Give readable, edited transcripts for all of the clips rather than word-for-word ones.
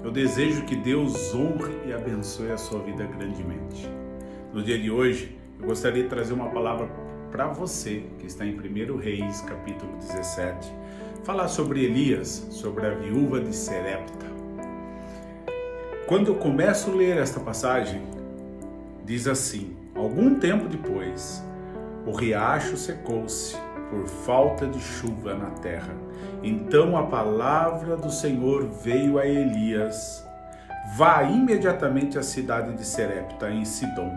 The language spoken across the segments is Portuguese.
Eu desejo que Deus honre e abençoe a sua vida grandemente. No dia de hoje, eu gostaria de trazer uma palavra para você, que está em 1 Reis, capítulo 17, falar sobre Elias, sobre a viúva de Serepta. Quando eu começo a ler esta passagem, diz assim: algum tempo depois, o riacho secou-se por falta de chuva na terra. Então a palavra do Senhor veio a Elias: vá imediatamente à cidade de Serepta, em Sidom,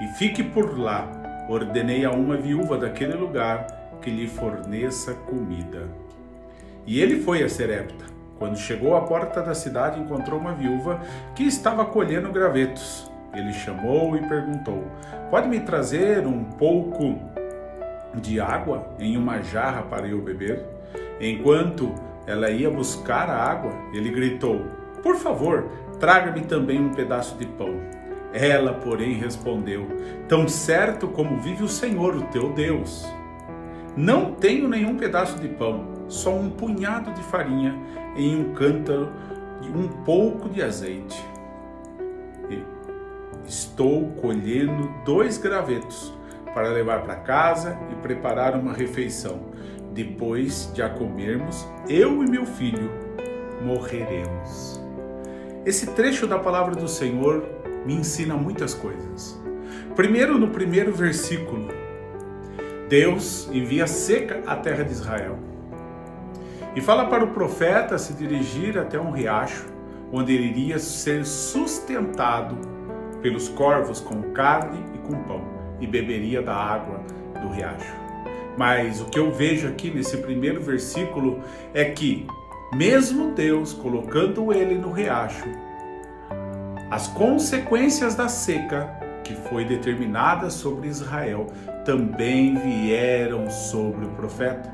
e fique por lá. Ordenei a uma viúva daquele lugar que lhe forneça comida. E ele foi a Serepta. Quando chegou à porta da cidade, encontrou uma viúva que estava colhendo gravetos. Ele chamou e perguntou: pode me trazer um pouco de água em uma jarra para eu beber? Enquanto ela ia buscar a água, ele gritou: por favor, traga-me também um pedaço de pão. Ela, porém, respondeu: tão certo como vive o Senhor, o teu Deus, não tenho nenhum pedaço de pão, só um punhado de farinha em um cântaro e um pouco de azeite. Estou colhendo 2 gravetos para levar para casa e preparar uma refeição. Depois de a comermos, eu e meu filho morreremos. Esse trecho da palavra do Senhor me ensina muitas coisas. Primeiro, no primeiro versículo, Deus envia seca à terra de Israel e fala para o profeta se dirigir até um riacho, onde ele iria ser sustentado pelos corvos com carne e com pão, e beberia da água do riacho. Mas o que eu vejo aqui nesse primeiro versículo é que, mesmo Deus colocando ele no riacho, as consequências da seca que foi determinada sobre Israel também vieram sobre o profeta,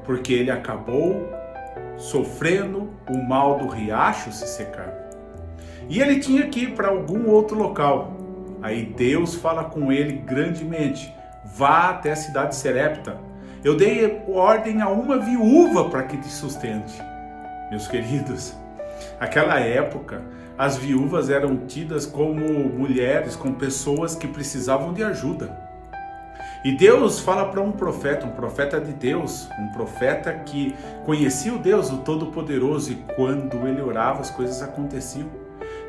porque ele acabou sofrendo o mal do riacho se secar. E ele tinha que ir para algum outro local. Aí Deus fala com ele grandemente: vá até a cidade de Serepta. Eu dei ordem a uma viúva para que te sustente. Meus queridos, naquela época, as viúvas eram tidas como mulheres, como pessoas que precisavam de ajuda. E Deus fala para um profeta de Deus, um profeta que conhecia o Deus, o Todo-Poderoso, e quando ele orava, as coisas aconteciam.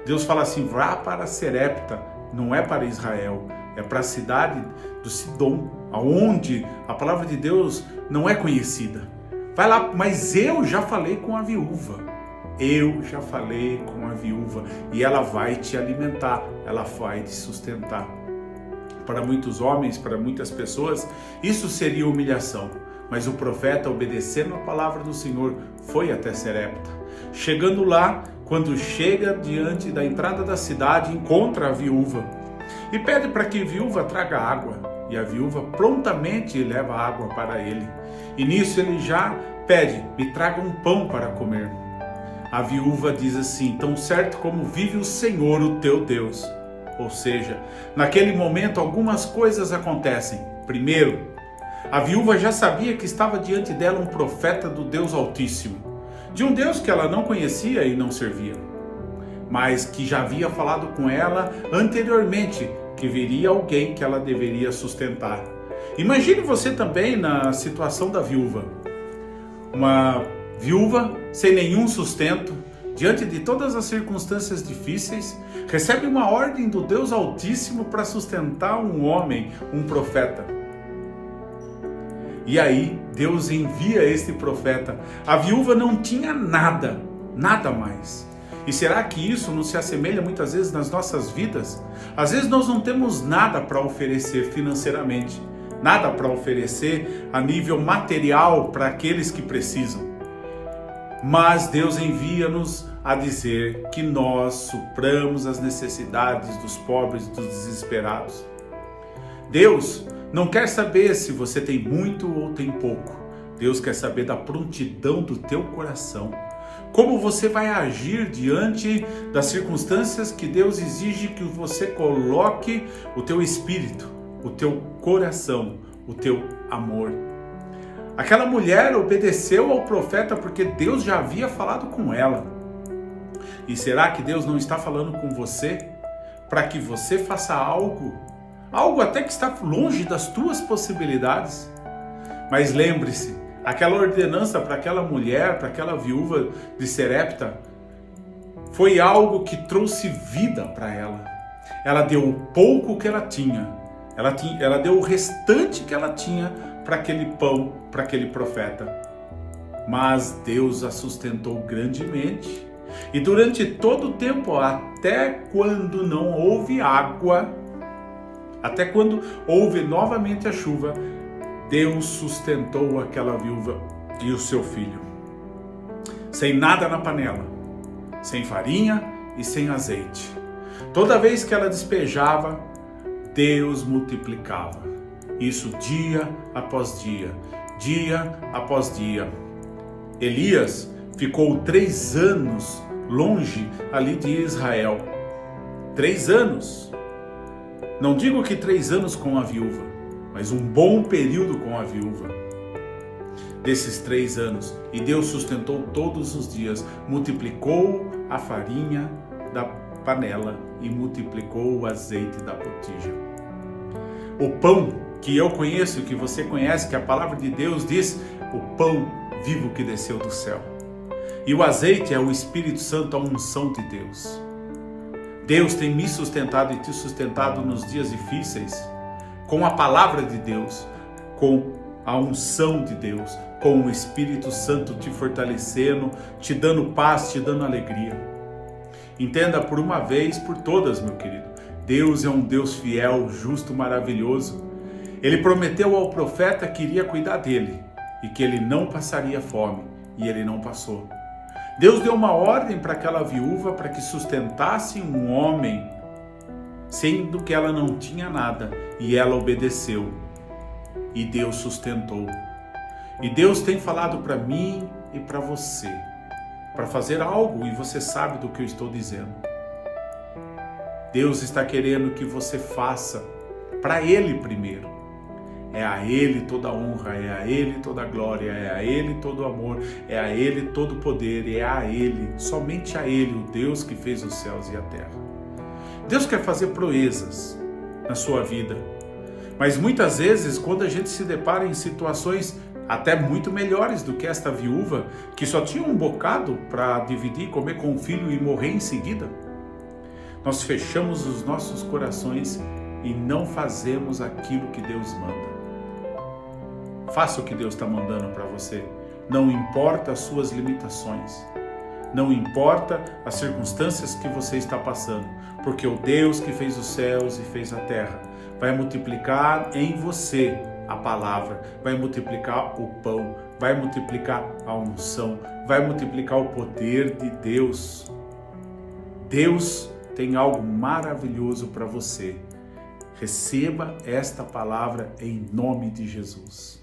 Deus fala assim: vá para Serepta, não é para Israel, é para a cidade do Sidom, aonde a palavra de Deus não é conhecida. Vai lá, mas eu já falei com a viúva. Eu já falei com a viúva e ela vai te alimentar, ela vai te sustentar. Para muitos homens, para muitas pessoas, isso seria humilhação. Mas o profeta, obedecendo a palavra do Senhor, foi até Serepta. Chegando lá, quando chega diante da entrada da cidade, encontra a viúva e pede para que a viúva traga água. E a viúva prontamente leva água para ele. E nisso ele já pede: me traga um pão para comer. A viúva diz assim: tão certo como vive o Senhor, o teu Deus. Ou seja, naquele momento algumas coisas acontecem. Primeiro, a viúva já sabia que estava diante dela um profeta do Deus Altíssimo, de um Deus que ela não conhecia e não servia, mas que já havia falado com ela anteriormente que viria alguém que ela deveria sustentar. Imagine você também na situação da viúva. Uma viúva sem nenhum sustento, diante de todas as circunstâncias difíceis, recebe uma ordem do Deus Altíssimo para sustentar um homem, um profeta. E aí Deus envia este profeta. A viúva não tinha nada, nada mais. E será que isso não se assemelha muitas vezes nas nossas vidas? Às vezes nós não temos nada para oferecer financeiramente, nada para oferecer a nível material para aqueles que precisam. Mas Deus envia-nos a dizer que nós supramos as necessidades dos pobres e dos desesperados. Deus não quer saber se você tem muito ou tem pouco. Deus quer saber da prontidão do teu coração. Como você vai agir diante das circunstâncias que Deus exige que você coloque o teu espírito, o teu coração, o teu amor. Aquela mulher obedeceu ao profeta porque Deus já havia falado com ela. E será que Deus não está falando com você para que você faça algo até que está longe das tuas possibilidades? Mas lembre-se, aquela ordenança para aquela mulher, para aquela viúva de Serepta, foi algo que trouxe vida para ela. Ela deu o pouco que ela tinha. Ela deu o restante que ela tinha para aquele pão, para aquele profeta. Mas Deus a sustentou grandemente. E durante todo o tempo, até quando não houve água, até quando houve novamente a chuva, Deus sustentou aquela viúva e o seu filho. Sem nada na panela, sem farinha e sem azeite. Toda vez que ela despejava, Deus multiplicava. Isso dia após dia, dia após dia. Elias ficou 3 anos longe ali de Israel. 3 anos. Não digo que 3 anos com a viúva, mas um bom período com a viúva. Desses 3 anos, e Deus sustentou todos os dias, multiplicou a farinha da panela e multiplicou o azeite da botija. O pão que eu conheço, que você conhece, que a palavra de Deus diz, o pão vivo que desceu do céu. E o azeite é o Espírito Santo, a unção de Deus. Deus tem me sustentado e te sustentado nos dias difíceis, com a palavra de Deus, com a unção de Deus, com o Espírito Santo te fortalecendo, te dando paz, te dando alegria. Entenda por uma vez por todas, meu querido, Deus é um Deus fiel, justo, maravilhoso. Ele prometeu ao profeta que iria cuidar dele e que ele não passaria fome, e ele não passou. Deus deu uma ordem para aquela viúva para que sustentasse um homem, sendo que ela não tinha nada, e ela obedeceu. E Deus sustentou. E Deus tem falado para mim e para você, para fazer algo, e você sabe do que eu estou dizendo. Deus está querendo que você faça para Ele primeiro. É a Ele toda a honra, é a Ele toda a glória, é a Ele todo o amor, é a Ele todo o poder, é a Ele, somente a Ele, o Deus que fez os céus e a terra. Deus quer fazer proezas na sua vida, mas muitas vezes quando a gente se depara em situações até muito melhores do que esta viúva, que só tinha um bocado para dividir, comer com o filho e morrer em seguida, nós fechamos os nossos corações e não fazemos aquilo que Deus manda. Faça o que Deus está mandando para você. Não importa as suas limitações. Não importa as circunstâncias que você está passando. Porque o Deus que fez os céus e fez a terra vai multiplicar em você a palavra, vai multiplicar o pão, vai multiplicar a unção, vai multiplicar o poder de Deus. Deus tem algo maravilhoso para você. Receba esta palavra em nome de Jesus.